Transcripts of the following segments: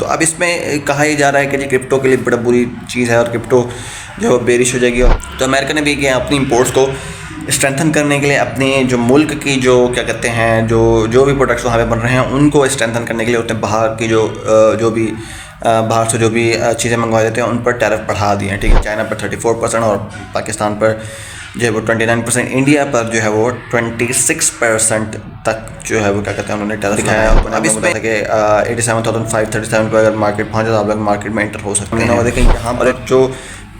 तो अब इसमें कहा ही जा रहा है कि जी क्रिप्टो के लिए बड़ा बुरी चीज़ है और क्रिप्टो जो बेरिश हो जाएगी। तो अमेरिका ने भी किया अपनी इंपोर्ट्स को स्ट्रेंथन करने के लिए, अपने जो मुल्क की जो क्या कहते हैं जो भी प्रोडक्ट्स वहाँ पे बन रहे हैं उनको स्ट्रेंथन करने के लिए उसने बाहर की जो भी बाहर से जो भी चीज़ें मंगवा देते हैं उन पर टैरिफ बढ़ा दिए हैं। ठीक है, चाइना पर 34% और पाकिस्तान पर जो है वो 29%, इंडिया पर जो है वो 26% तक जो है वो क्या कहते हैं उन्होंने टैरिफ दिखाया है। अब इसमें कि 87,537 पर अगर मार्केट पहुँचे तो आप लोग मार्केट में एंटर हो सकते हैं। और देखें यहाँ पर जो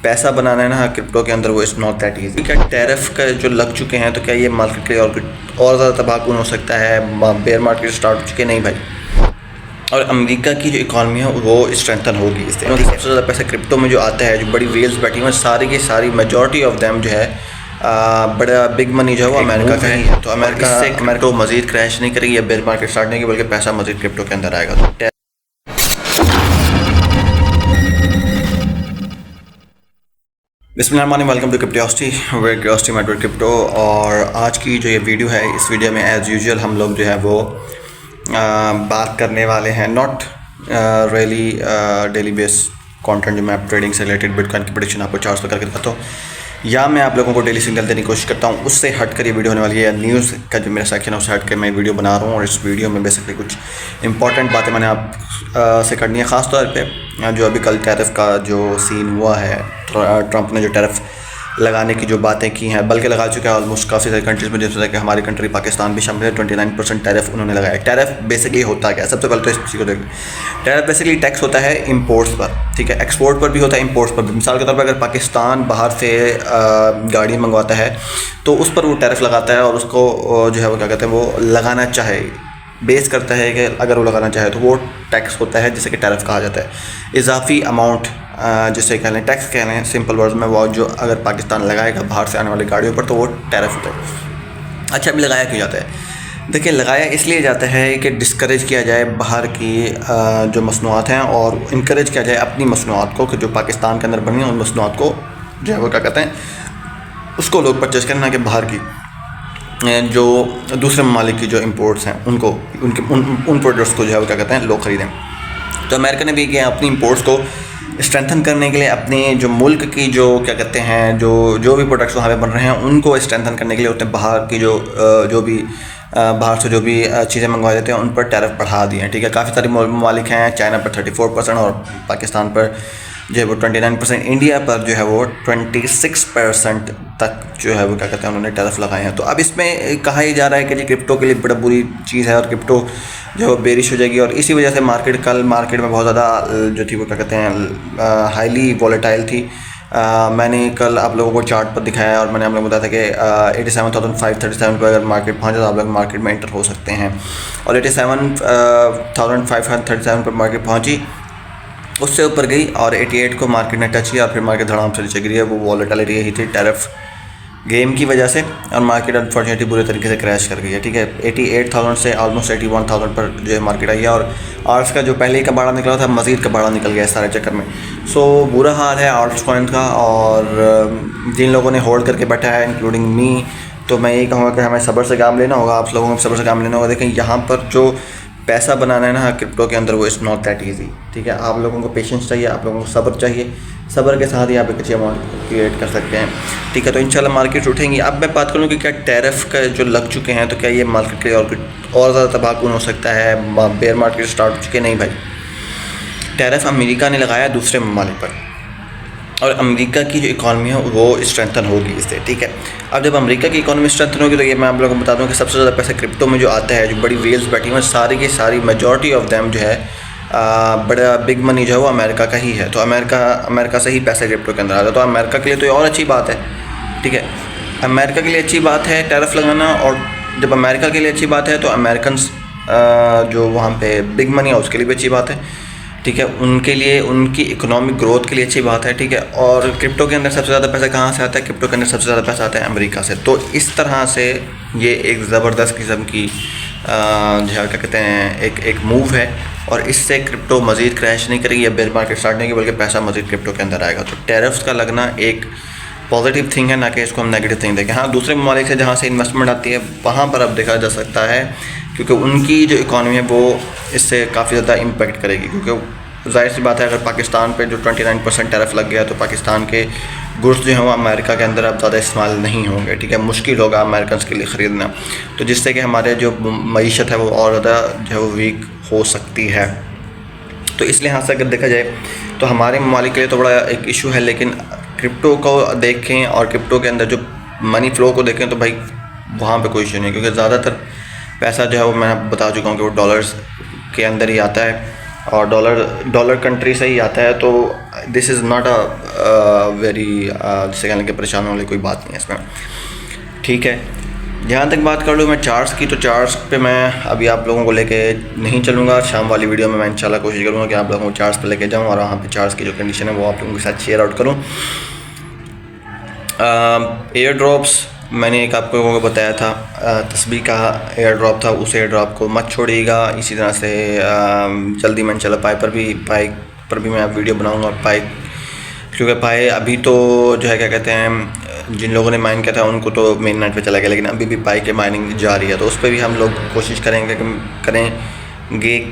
पैसा बनाना है ना क्रिप्टो के अंदर वो इज़ नॉट दैट ईजी। क्या टैरिफ का जो लग चुके हैं तो क्या ये मार्केट के लिए और ज़्यादा तबाहकुन हो सकता है? बेयर मार्केट स्टार्ट हो चुके नहीं भाई, और अमेरिका की जो इकॉनमी है वो स्ट्रेंथन होगी इससे। सबसे ज़्यादा पैसा क्रिप्टो में जो आता है, जो बड़ी वेल्स बैठी हुई सारी की सारी मेजॉरिटी ऑफ देम जो है बड़ा बिग मनी जो है वो अमेरिका का ही है। तो अमेरिका तो मज़ीद क्रैश नहीं करेगी या बेयर मार्केट स्टार्ट नहीं, बल्कि पैसा मज़ीद क्रिप्टो के अंदर आएगा। तो बिस्मिल्लाह, वेलकम टू क्रिप्टोसिटी मेट क्रिप्टो। और आज की जो ये वीडियो है, इस वीडियो में एज़ यूजुअल हम लोग जो है वो बात करने वाले हैं not really daily base content जो मैं ट्रेडिंग से रिलेटेड बिटकॉइन की प्रेडिक्शन आपको 400 करके दिखाता हूँ, या मैं आप लोगों को डेली सिग्नल देने की कोशिश करता हूँ, उससे हट कर ये वीडियो होने वाली है। न्यूज़ का जो मेरा सेक्शन है उससे हट कर मैं वीडियो बना रहा हूँ, और इस वीडियो में बेसिकली कुछ इंपॉर्टेंट बातें मैंने आप से करनी है। ख़ास तौर पे जो अभी कल टैरिफ का जो सीन हुआ है, ट्रंप ने जो टैरिफ लगाने की जो बातें की हैं, बल्कि लगा चुका है ऑलमोस्ट काफ़ी सारी कंट्रीज़ में, जैसे कि हमारी कंट्री पाकिस्तान भी शामिल है। 29% टैरिफ उन्होंने लगाया। टैरिफ बेसिकली होता क्या है? सबसे पहले तो इस चीज़ को देखें। टैरिफ बेसिकली टैक्स होता है इंपोर्ट्स पर, ठीक है, एक्सपोर्ट पर भी होता है, इंपोर्ट्स पर भी। मिसाल के तौर पर अगर पाकिस्तान बाहर से गाड़ी मंगवाता है तो उस पर वो टैरिफ लगाता है, और उसको जो है वो क्या कहते हैं वो लगाना चाहे, बेस करता है कि अगर वो लगाना चाहे तो वो टैक्स होता है, जिसे कि टैरिफ कहा जाता है। इजाफी अमाउंट जिसे कह लें, टैक्स कह लें सिंपल वर्ड्स में, वो जो अगर पाकिस्तान लगाएगा बाहर से आने वाली गाड़ियों पर तो वो टैरिफ होता है। अच्छा, अभी लगाया क्यों जाता है? देखिए, लगाया इसलिए जाता है कि डिस्करेज किया जाए बाहर की जो मसनूआत हैं, और इनकरेज किया जाए अपनी मसनूआत को, कि जो पाकिस्तान के अंदर बनी हैं उन मसनूआत को जो है वो क्या कहते हैं उसको लोग परचेज़ करें, ना कि बाहर की जो दूसरे ममालिक की जो इंपोर्ट्स हैं उनको उन प्रोडक्ट्स को जो है वो क्या कहते हैं लोग ख़रीदें। तो अमेरिका ने भी किया अपनी इंपोर्ट्स को स्ट्रेंथन करने के लिए, अपने जो मुल्क की जो क्या कहते हैं जो भी प्रोडक्ट्स वहाँ पे बन रहे हैं उनको स्ट्रेंथन करने के लिए उसने बाहर की जो भी बाहर से जो भी चीज़ें मंगवा देते हैं उन पर टैरिफ बढ़ा दिए हैं। ठीक है, काफ़ी सारे ममालिक हैं, चाइना पर 34% और पाकिस्तान पर जो है वो 29%, इंडिया पर जो है वो 26% तक जो है वो क्या कहते हैं उन्होंने टैरिफ लगाए हैं। तो अब इसमें कहा ही जा रहा है कि जी क्रिप्टो के लिए बड़ा बुरी चीज़ है और क्रिप्टो जो बेरिश हो जाएगी, और इसी वजह से कल मार्केट में बहुत ज़्यादा जो थी वो क्या कहते हैं हाईली वॉलेटाइल थी। मैंने कल आप लोगों को चार्ट पर दिखाया और मैंने आप लोगों को बताया था कि 87,537 पर अगर मार्केट पहुँचे तो आप लोग मार्केट में एंटर हो सकते हैं, और 87,537 पर मार्केट पहुँची, उससे ऊपर गई और 88 को मार्केट ने टच किया, और फिर मार्केट धड़ाम से नीचे गिरी है। वो वॉलेटिलिटी यही थी टैरिफ गेम की वजह से, और मार्केट अनफॉर्चुनेटली बुरे तरीके से क्रैश कर गई है। ठीक है, 88,000 से ऑलमोस्ट 81,000 पर जो है मार्केट आई है, और आर्ट्स का जो पहले ही कबाड़ा निकला था मज़ीद कबाड़ा निकल गया इस सारे चक्कर में। सो बुरा हाल है आर्ट्स कॉइन का, और जिन लोगों ने होल्ड करके बैठा है इंक्लूडिंग मी, तो मैं यही कहूँगा कि हमें सब्र से काम लेना होगा, आप लोगों को सब्र से काम लेना होगा। देखें, यहाँ पर जो पैसा बनाना है ना क्रिप्टो के अंदर वो इज़ नॉट दैट ईजी। ठीक है, आप लोगों को पेशेंस चाहिए, आप लोगों को सब्र चाहिए, सब्र के साथ ही आप एक अच्छी अमाउंट क्रिएट कर सकते हैं। ठीक है, तो इंशाल्लाह मार्केट उठेंगी। अब मैं बात करूँ कि क्या टैरिफ का जो लग चुके हैं तो क्या ये मार्केट के लिए और ज़्यादा तबाहकुन हो सकता है? बेयर मार्केट स्टार्ट हो चुके नहीं भाई। टैरिफ अमेरिका ने लगाया दूसरे ममालिक पर, और अमेरिका की जो इकॉनमी है वो स्ट्रेंथन होगी इससे। ठीक है, अब जब अमेरिका की इकॉनमी स्ट्रेंथन होगी तो ये मैं आप लोगों को बता दूं कि सबसे ज़्यादा पैसा क्रिप्टो में जो आता है, जो बड़ी वेल्स बैठी हुई सारी की सारी मेजॉरिटी ऑफ देम जो है बड़ा बिग मनी जो है वो अमेरिका का ही है। तो अमेरिका से ही पैसा क्रिप्टो के अंदर आता है। तो अमेरिका के लिए तो ये और अच्छी बात है। ठीक है, अमेरिका के लिए अच्छी बात है टैरिफ लगाना, और जब अमेरिका के लिए अच्छी बात है तो अमेरिकन जो वहाँ पे बिग मनी है उसके लिए भी अच्छी बात है। ठीक है, उनके लिए, उनकी इकोनॉमिक ग्रोथ के लिए अच्छी बात है। ठीक है, और क्रिप्टो के अंदर सबसे ज़्यादा पैसा कहाँ से आता है? क्रिप्टो के अंदर सबसे ज़्यादा पैसा आता है अमेरिका से। तो इस तरह से ये एक ज़बरदस्त किस्म की जो क्या कहते हैं एक मूव है, और इससे क्रिप्टो मज़ीद क्रैश नहीं करेगी या बेयर मार्केट स्टार्ट नहीं करेगी, बल्कि पैसा मज़ीद क्रिप्टो के अंदर आएगा। तो टैरिफ्स का लगना एक पॉजिटिव थिंग है, ना कि इसको हम नेगेटिव थिंग देखें। हाँ, दूसरे ममालिक से जहाँ से इन्वेस्टमेंट आती है वहाँ पर अब देखा जा सकता है, क्योंकि उनकी जो इकॉनमी है वो इससे काफ़ी ज़्यादा इम्पेक्ट करेगी, क्योंकि जाहिर सी बात है, अगर पाकिस्तान पे जो 29% टैरिफ लग गया तो पाकिस्तान के गुड्स जो हैं वो अमेरिका के अंदर अब ज़्यादा इस्तेमाल नहीं होंगे, ठीक है। मुश्किल होगा अमेरिकन के लिए ख़रीदना, तो जिससे कि हमारे जो मईशत है वो और ज़्यादा जो है वो वीक हो सकती है। तो इस लिहाज से अगर देखा जाए तो हमारे ममालिक के लिए तो बड़ा एक इशू है, लेकिन क्रिप्टो को देखें और क्रिप्टो के अंदर जो मनी फ़्लो को देखें तो भाई वहाँ पे कोई इशू नहीं है, क्योंकि ज़्यादातर पैसा जो है वो मैं बता चुका हूँ कि वो डॉलर्स के अंदर ही आता है और डॉलर कंट्री से ही आता है। तो this is not a very जिसे कहने के परेशान होने वाली कोई बात नहीं है इसमें, ठीक है। जहाँ तक बात कर लूँ मैं चार्ट्स की, तो चार्ट्स पे मैं अभी आप लोगों को लेके नहीं चलूँगा। शाम वाली वीडियो में मैं इंशाल्लाह कोशिश करूँगा कि आप लोगों को चार्ट्स पे लेके जाऊँ और वहाँ पे चार्ट्स की जो कंडीशन है वो आप लोगों के साथ शेयर आउट करूँ। एयर ड्रॉप्स मैंने एक आप लोगों को बताया था, तस्बीह का एयर ड्रॉप था, उस एयर ड्रॉप को मत छोड़िएगा। इसी तरह से जल्दी मैं इंशाल्लाह पाई पर भी मैं वीडियो बनाऊँगा। पाई क्योंकि पाए अभी तो जो है क्या कहते हैं, जिन लोगों ने माइन किया था उनको तो मेन नेट पे चला गया, लेकिन अभी भी पाई के माइनिंग जारी है, तो उस पर भी हम लोग कोशिश करेंगे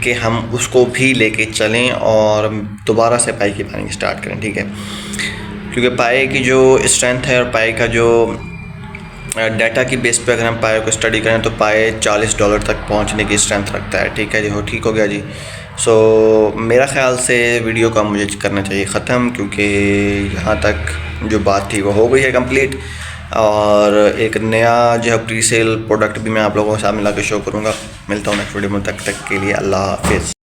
कि हम उसको भी लेके चलें और दोबारा से पाई की माइनिंग स्टार्ट करें, ठीक है। क्योंकि पाई की जो स्ट्रेंथ है और पाई का जो डाटा की बेस पे अगर हम पाई को स्टडी करें तो पाई $40 तक पहुंचने की स्ट्रेंथ रखता है, ठीक है जी। हो ठीक हो गया जी। सो मेरा ख़्याल से वीडियो का मुझे करना चाहिए ख़त्म, क्योंकि यहाँ तक जो बात थी वो हो गई है कंप्लीट, और एक नया जो है प्री सेल प्रोडक्ट भी मैं आप लोगों के सामने ला के शो करूँगा। मिलता हूँ नेक्स्ट वीडियो में, तक के लिए अल्लाह हाफिज़।